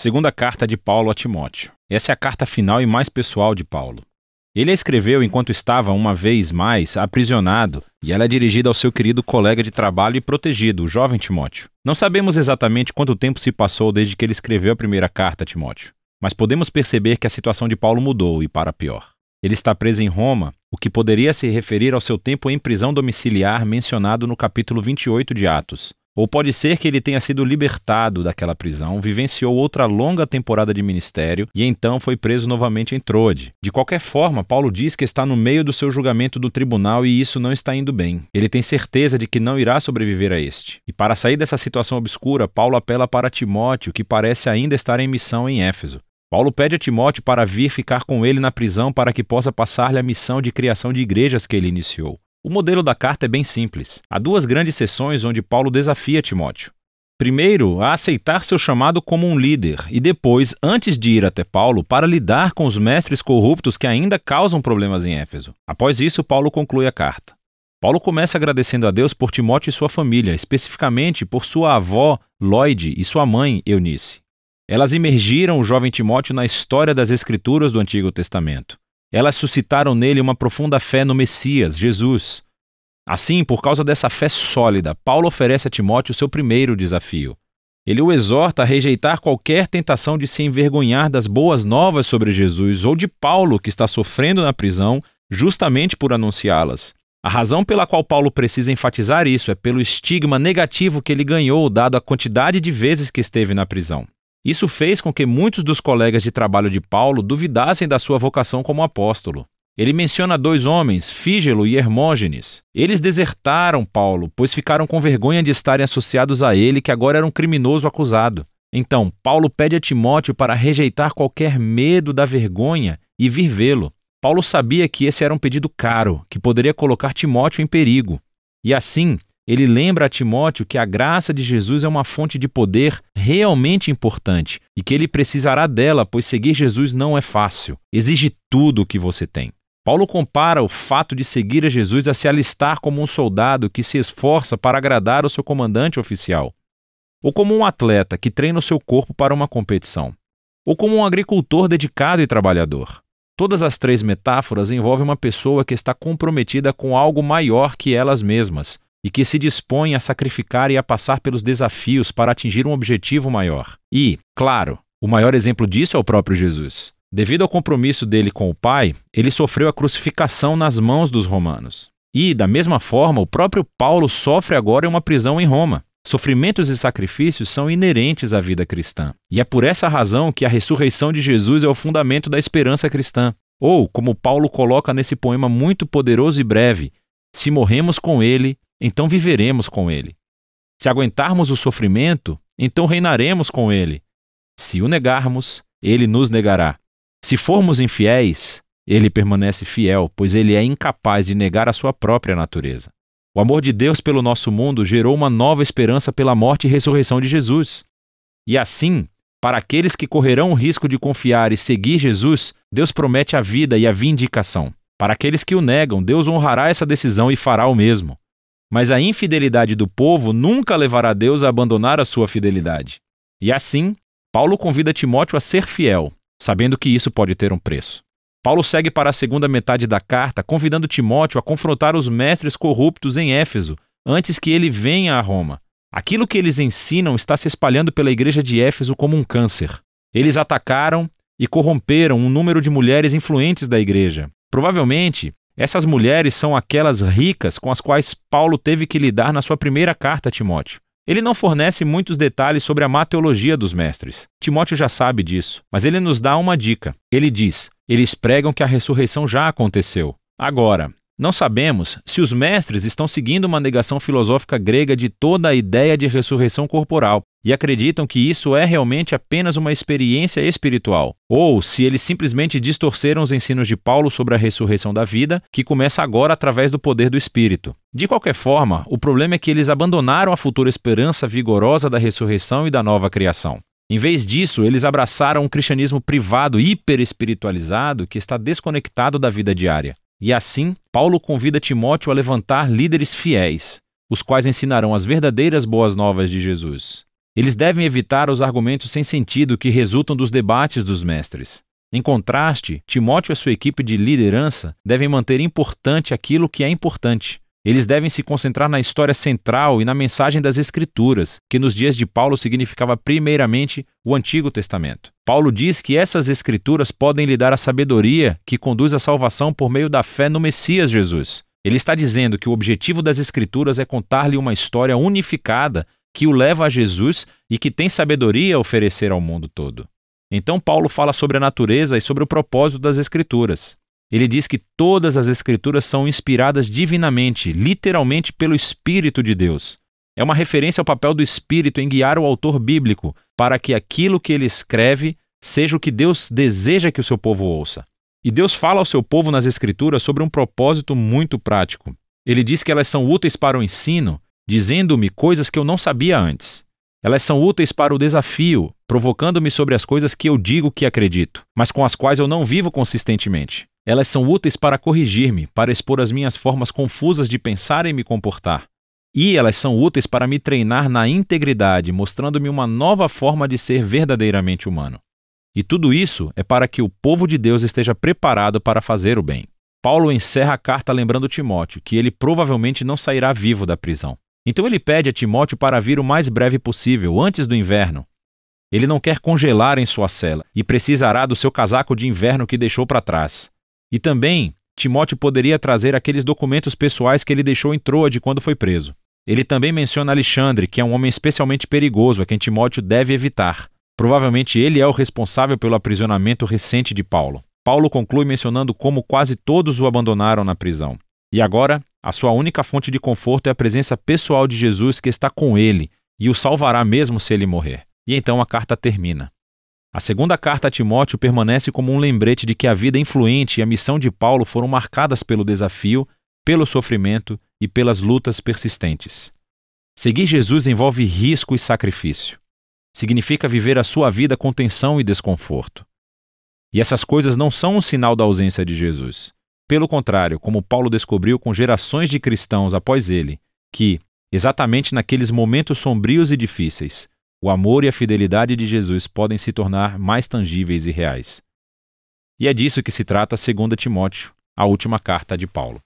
Segunda carta de Paulo a Timóteo. Essa é a carta final e mais pessoal de Paulo. Ele a escreveu enquanto estava, uma vez mais, aprisionado, e ela é dirigida ao seu querido colega de trabalho e protegido, o jovem Timóteo. Não sabemos exatamente quanto tempo se passou desde que ele escreveu a primeira carta a Timóteo, mas podemos perceber que a situação de Paulo mudou e para pior. Ele está preso em Roma, o que poderia se referir ao seu tempo em prisão domiciliar mencionado no capítulo 28 de Atos. Ou pode ser que ele tenha sido libertado daquela prisão, vivenciou outra longa temporada de ministério e então foi preso novamente em Troade. De qualquer forma, Paulo diz que está no meio do seu julgamento do tribunal e isso não está indo bem. Ele tem certeza de que não irá sobreviver a este. E para sair dessa situação obscura, Paulo apela para Timóteo, que parece ainda estar em missão em Éfeso. Paulo pede a Timóteo para vir ficar com ele na prisão para que possa passar-lhe a missão de criação de igrejas que ele iniciou. O modelo da carta é bem simples. Há duas grandes sessões onde Paulo desafia Timóteo. Primeiro, a aceitar seu chamado como um líder e depois, antes de ir até Paulo, para lidar com os mestres corruptos que ainda causam problemas em Éfeso. Após isso, Paulo conclui a carta. Paulo começa agradecendo a Deus por Timóteo e sua família, especificamente por sua avó, Lóide, e sua mãe, Eunice. Elas imergiram o jovem Timóteo na história das Escrituras do Antigo Testamento. Elas suscitaram nele uma profunda fé no Messias, Jesus. Assim, por causa dessa fé sólida, Paulo oferece a Timóteo o seu primeiro desafio. Ele o exorta a rejeitar qualquer tentação de se envergonhar das boas novas sobre Jesus ou de Paulo, que está sofrendo na prisão, justamente por anunciá-las. A razão pela qual Paulo precisa enfatizar isso é pelo estigma negativo que ele ganhou, dado a quantidade de vezes que esteve na prisão. Isso fez com que muitos dos colegas de trabalho de Paulo duvidassem da sua vocação como apóstolo. Ele menciona dois homens, Fígelo e Hermógenes. Eles desertaram Paulo, pois ficaram com vergonha de estarem associados a ele, que agora era um criminoso acusado. Então, Paulo pede a Timóteo para rejeitar qualquer medo da vergonha e vir vê-lo. Paulo sabia que esse era um pedido caro, que poderia colocar Timóteo em perigo. E assim, ele lembra a Timóteo que a graça de Jesus é uma fonte de poder realmente importante e que ele precisará dela, pois seguir Jesus não é fácil. Exige tudo o que você tem. Paulo compara o fato de seguir a Jesus a se alistar como um soldado que se esforça para agradar o seu comandante oficial, ou como um atleta que treina o seu corpo para uma competição, ou como um agricultor dedicado e trabalhador. Todas as três metáforas envolvem uma pessoa que está comprometida com algo maior que elas mesmas, e que se dispõe a sacrificar e a passar pelos desafios para atingir um objetivo maior. E, claro, o maior exemplo disso é o próprio Jesus. Devido ao compromisso dele com o Pai, ele sofreu a crucificação nas mãos dos romanos. E, da mesma forma, o próprio Paulo sofre agora em uma prisão em Roma. Sofrimentos e sacrifícios são inerentes à vida cristã. E é por essa razão que a ressurreição de Jesus é o fundamento da esperança cristã. Ou, como Paulo coloca nesse poema muito poderoso e breve, se morremos com ele, então viveremos com ele. Se aguentarmos o sofrimento, então reinaremos com ele. Se o negarmos, ele nos negará. Se formos infiéis, ele permanece fiel, pois ele é incapaz de negar a sua própria natureza. O amor de Deus pelo nosso mundo gerou uma nova esperança pela morte e ressurreição de Jesus. E assim, para aqueles que correrão o risco de confiar e seguir Jesus, Deus promete a vida e a vindicação. Para aqueles que o negam, Deus honrará essa decisão e fará o mesmo. Mas a infidelidade do povo nunca levará Deus a abandonar a sua fidelidade. E assim, Paulo convida Timóteo a ser fiel, sabendo que isso pode ter um preço. Paulo segue para a segunda metade da carta, convidando Timóteo a confrontar os mestres corruptos em Éfeso, antes que ele venha a Roma. Aquilo que eles ensinam está se espalhando pela igreja de Éfeso como um câncer. Eles atacaram e corromperam um número de mulheres influentes da igreja. Provavelmente, essas mulheres são aquelas ricas com as quais Paulo teve que lidar na sua primeira carta a Timóteo. Ele não fornece muitos detalhes sobre a má teologia dos mestres. Timóteo já sabe disso, mas ele nos dá uma dica. Ele diz: eles pregam que a ressurreição já aconteceu. Agora, não sabemos se os mestres estão seguindo uma negação filosófica grega de toda a ideia de ressurreição corporal e acreditam que isso é realmente apenas uma experiência espiritual, ou se eles simplesmente distorceram os ensinos de Paulo sobre a ressurreição da vida, que começa agora através do poder do Espírito. De qualquer forma, o problema é que eles abandonaram a futura esperança vigorosa da ressurreição e da nova criação. Em vez disso, eles abraçaram um cristianismo privado hiperespiritualizado que está desconectado da vida diária. E assim, Paulo convida Timóteo a levantar líderes fiéis, os quais ensinarão as verdadeiras boas novas de Jesus. Eles devem evitar os argumentos sem sentido que resultam dos debates dos mestres. Em contraste, Timóteo e sua equipe de liderança devem manter importante aquilo que é importante. Eles devem se concentrar na história central e na mensagem das Escrituras, que nos dias de Paulo significava primeiramente o Antigo Testamento. Paulo diz que essas Escrituras podem lhe dar a sabedoria que conduz à salvação por meio da fé no Messias Jesus. Ele está dizendo que o objetivo das Escrituras é contar-lhe uma história unificada que o leva a Jesus e que tem sabedoria a oferecer ao mundo todo. Então Paulo fala sobre a natureza e sobre o propósito das Escrituras. Ele diz que todas as Escrituras são inspiradas divinamente, literalmente pelo Espírito de Deus. É uma referência ao papel do Espírito em guiar o autor bíblico para que aquilo que ele escreve seja o que Deus deseja que o seu povo ouça. E Deus fala ao seu povo nas Escrituras sobre um propósito muito prático. Ele diz que elas são úteis para o ensino, dizendo-me coisas que eu não sabia antes. Elas são úteis para o desafio, provocando-me sobre as coisas que eu digo que acredito, mas com as quais eu não vivo consistentemente. Elas são úteis para corrigir-me, para expor as minhas formas confusas de pensar e me comportar. E elas são úteis para me treinar na integridade, mostrando-me uma nova forma de ser verdadeiramente humano. E tudo isso é para que o povo de Deus esteja preparado para fazer o bem. Paulo encerra a carta lembrando Timóteo que ele provavelmente não sairá vivo da prisão. Então ele pede a Timóteo para vir o mais breve possível, antes do inverno. Ele não quer congelar em sua cela e precisará do seu casaco de inverno que deixou para trás. E também, Timóteo poderia trazer aqueles documentos pessoais que ele deixou em Troade quando foi preso. Ele também menciona Alexandre, que é um homem especialmente perigoso a quem Timóteo deve evitar. Provavelmente ele é o responsável pelo aprisionamento recente de Paulo. Paulo conclui mencionando como quase todos o abandonaram na prisão. E agora, a sua única fonte de conforto é a presença pessoal de Jesus que está com ele e o salvará mesmo se ele morrer. E então a carta termina. A segunda carta a Timóteo permanece como um lembrete de que a vida influente e a missão de Paulo foram marcadas pelo desafio, pelo sofrimento e pelas lutas persistentes. Seguir Jesus envolve risco e sacrifício. Significa viver a sua vida com tensão e desconforto. E essas coisas não são um sinal da ausência de Jesus. Pelo contrário, como Paulo descobriu com gerações de cristãos após ele, que, exatamente naqueles momentos sombrios e difíceis, o amor e a fidelidade de Jesus podem se tornar mais tangíveis e reais. E é disso que se trata 2 Timóteo, a última carta de Paulo.